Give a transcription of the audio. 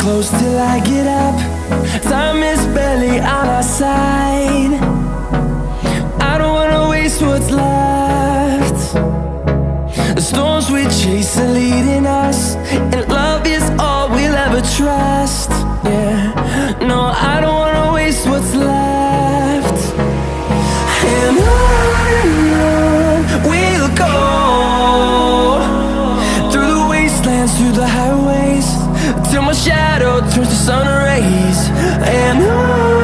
close till I get up. Time is barely on our side. I don't wanna waste what's left. The storms we chase are leading us, and love is all we'll ever trust. Yeah, no, I don't wanna waste what's left. And on we'll go, through the wastelands, through the highways, till my shadow turns to sun rays. And on